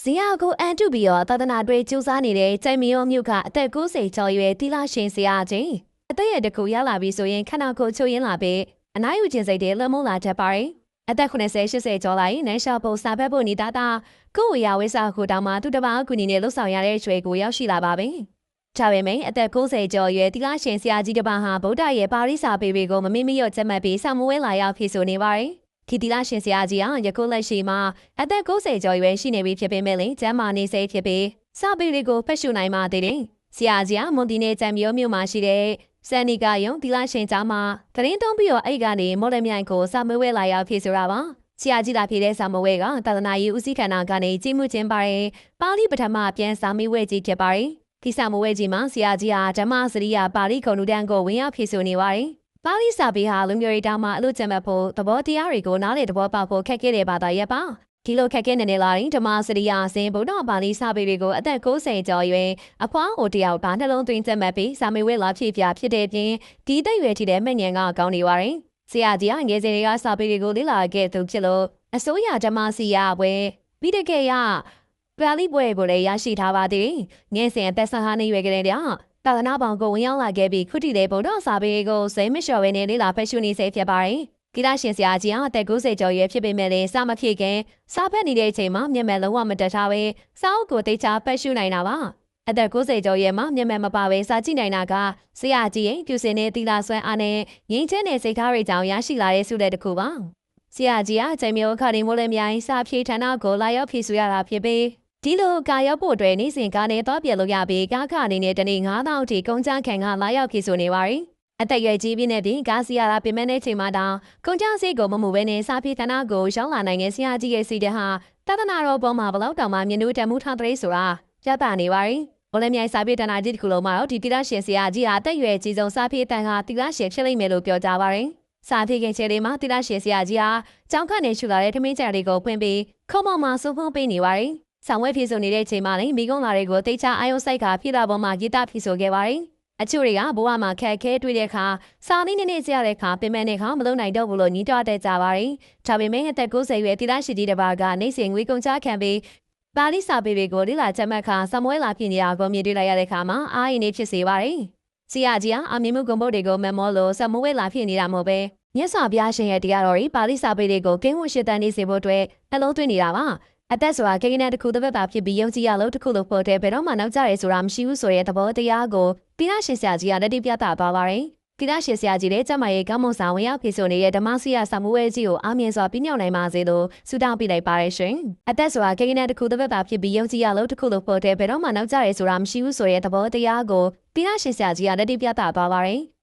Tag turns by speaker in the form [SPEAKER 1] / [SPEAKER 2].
[SPEAKER 1] ဇီယာကိုအန်တုပြီးတော့သာသနာ့တွေကျူးစားနေတဲ့ကျိုင်မီယောမြို့ကအသက်60ကျော်ရွယ်တီလာရှင်ဆရာချင်းအသက်ရတကူရောက်လာပြီဆိုရင်ခန္ဓာကိုယ်ချို့ရင်းလာပြီးအနားယူခြင်းစိတ်တွေလွန်မိုးလာတတ်ပါတယ်အသက်80ကျော်လာရင်နန်းရှာပုံစာဖက်ဖို့နေတာတာကိုယ်ဝေယဝိစာခုတောင်မှသူတပါးအကူအညီနဲ့လှုပ်ဆောင်ရတဲ့ရွှေကိုရောက်ရှိလာပါပြီဒါပေမဲ့အသက်60ကျော်ရွယ်တီလာရှင်ဆရာကြီးတစ်ပါးဟာဗုဒ္ဓရဲ့ပါရိစာပေတွေကိုမမေ့မလျော့ချက်မှတ်ပြီးဆောင်မွေးလာရောက်ဖြစ်ဆိုနေပါတယ်ခီတီလာရှင်ဆရာကြီးဟာယခုလက်ရှိမှာအသက်60ကျော်ရွယ်ရှိနေပြီဖြစ်ပေမဲ့လည်းကျမ်းမာနေစေဖြစ်ပြီးစာပေတွေကိုဖတ်ရှုနိုင်မှသေးတယ်။ဆရာကြီးဟာမွန်တီနယ်ကျမ်းမျိုးမြို့မှာရှိတဲ့စန်နီကာယုံတီလာရှင်ကျောင်းမှာတရင်သုံးပြီးတော့အဲ့ကနေမော်လမြိုင်ကိုစာမွေးဝဲလာရောက်ဖြစ်ဆိုတာပါ။ဆရာကြီးလာဖြစ်တဲ့စာမွေးကသာသနာရေးဦးစီးခန္ဓာကနေကြီးမှုချင်းပါတယ်။ပါဠိပထမပြန်စာမေးဝဲကြီးဖြစ်ပါတယ်။ဒီစာမွေးကြီးမှာဆရာကြီးဟာဓမ္မစရိယပါဠိခုံလူတန်းကိုဝင်ရောက်ဖြစ်ဆိုနေပါတယ်။ပါဠိစာပေဟာလူမျိုးရေးတောင်မှအလို့ကျမ်းမှတ်ဖို့သဘောတရားတွေကိုနားလေသဘောပေါက်ဖို့ခက်ခဲတဲ့ဘာသာရပ်ပါဒီလိုခက်ခဲနေလာရင်ဓမ္မစရိယာအစဉ်ဗုဒ္ဓပါဠိစာပေတွေကိုအသက်60ကျော်ရွယ်အဖွားအိုတယောက်ပါနှလုံးသွင်းကျမ်းမှတ်ပြီးစာမေးဝဲလာဖြစ်ပြဖြစ်တဲ့ပြင်ဒီသိရွယ်ထီတဲ့မှညံကကောင်းနေပါတယ်ဆရာကြီးကငယ်စဉ်တွေကစာပေတွေကိုလေ့လာခဲ့သူဖြစ်လို့အစိုးရဓမ္မစီရဘွဲပြီးတကယ်ရပါဠိပွဲကိုလည်းရရှိထားပါသေးတယ်ငယ်စဉ်အသက်15နှစ်ရွယ်ကလေးတည်းသာသနာပေါင်းကိုဝင်ရောက်လာခဲ့ပြီးခုတည်တဲ့ဗုဒ္ဓစာပေကိုစိတ်မလျှော်ဘဲနဲ့လေ့လာဖတ်ရှုနေစေဖြစ်ပါတယ်။ကိလရှင်ဆရာကြီးဟာအသက်90ကျော်ရွယ်ဖြစ်ပေမဲ့လည်းစာမဖြစ်ခင်စာဖတ်နေတဲ့အချိန်မှာမျက်မှန်လုံးဝမတက်ထားပဲစာအုပ်ကိုသိချဖတ်ရှုနိုင်တာပါ။အသက်90ကျော်ရွယ်မှာမျက်မှန်မပါပဲစာကြည့်နိုင်တာကဆရာကြီးရဲ့ပြုစင်တဲ့သီလဆွမ်းအားနဲ့ငြိမ်းချမ်းတဲ့စိတ်ထားတွေကြောင့်ရရှိလာတဲ့ဆုလက်တစ်ခုပါ။ဆရာကြီးကကျိန်မျိုးခါရီမိုးလည်းမြိုင်စာဖြေဌာနကိုလာရောက်ဖြည့်ဆူရတာဖြစ်ပြီးဒီလိုကာရောက်ဖို့အတွက်နေ့စဉ်ကားနဲ့သွားပြလို့ရပြီးကားခအနေနဲ့တနေ့9000အထိကုန်ကျခံကလာရောက်ဖြစ်ဆိုနေပါရီအသက်ရွယ်ကြီးပြင်းတဲ့ပြင်ကားစီရတာပြင်မဲ့တဲ့ချိန်မှာတောင်ကုန်ကျစရိတ်ကိုမမှုဘဲနဲ့စာပြေဌာနကိုရောက်လာနိုင်တဲ့ဆရာကြီးရဲ့စီတဲ့ဟာတသနာတော်ပေါ်မှာဘလောက်တောင်မှမြင်လို့တမှုထားတဲ့ဆိုတာရတာနေပါရီဘလမြိုင်စာပြေဌာနကြီးတစ်ခုလုံးမှာတော့ဒီတိရရှင်ဆရာကြီးဟာအသက်ရွယ်ကြီးဆုံးစာပြေတန်ဟာတိရရှင်ဖြစ်လိမ့်မယ်လို့ပြောကြပါရီစာပြေခင်ချေလေးမှာတိရရှင်ဆရာကြီးဟာကြောင်းခန့်နေရှုလာတဲ့ထမင်းကြံတွေကိုဖွင့်ပြီးခုံမောင်မှာစုံဖုံးပေးနေပါရီဆောင်ဝဲဖြစ်ဆိုနေတဲ့အချိန်မှာလည်းမိကုန်းလာတွေကိုတိတ်ချအာယုံဆိုင်ကဖြစ်လာပေါ်မှာဂီတဖြစ်ဆိုခဲ့ပါတယ်။အချို့တွေကဘဝမှာခက်ခဲတွေ့တဲ့အခါစာလေးနေနေကြရတဲ့အခါပင်ပန်းတဲ့အခါမလုံးနိုင်တော့ဘူးလို့ညီးတွားတဲ့ကြပါတယ်။ဒါပေမဲ့အသက်90ရွယ်တိရရှိကြီးတစ်ပါးကနေစဉ်ငွေကုန်ချခံပြီးပါဠိစာပေတွေကိုလေ့လာချက်မှတ်ခါစမွဲလာဖြစ်နေတာကိုမြင်တွေ့လိုက်ရတဲ့အခါမှာအားရင်းနေဖြစ်စေပါတယ်။ဆရာကြီးကအမြင်မှုဂုဏ်ပုတ်တွေကိုမမောလို့စမွဲလာဖြစ်နေတာမဟုတ်ပဲမြတ်စွာဘုရားရှင်ရဲ့တရားတော်ကြီးပါဠိစာပေတွေကိုကင်းဝတ်ရှိတန်နေစေဖို့အတွက်နှလုံးသွင်းနေတာပါ။အသက်ဆိုတာကိန်းနဲ့တစ်ခုတစ်ပတ်တာဖြစ်ပြီးယုံကြည်ရလို့တစ်ခုလို့ဖို့တဲ့ဘယ်တော့မှနောက်ကျရဲဆိုတာမရှိဘူးဆိုတဲ့သဘောတရားကိုတိရရှင်ဆရာကြီးကလက်တွေ့ပြသသွားပါတယ်။တိရရှင်ဆရာကြီးလည်းကျမရဲ့ကောင်းမွန်စွာဝင်ရောက်ဖြစ်ဆိုနေတဲ့ဓမ္မစီရစာမွေးကြီးကိုအားမြင်စွာပြည့်ညောက်နိုင်ပါစေလို့ဆုတောင်းပေးလိုက်ပါတယ်ရှင်။အသက်ဆိုတာကိန်းနဲ့တစ်ခုတစ်ပတ်တာဖြစ်ပြီးယုံကြည်ရလို့တစ်ခုလို့ဖို့တဲ့ဘယ်တော့မှနောက်ကျရဲဆိုတာမရှိဘူးဆိုတဲ့သဘောတရားကိုတိရရှင်ဆရာကြီးကလက်တွေ့ပြသသွားပါတယ်။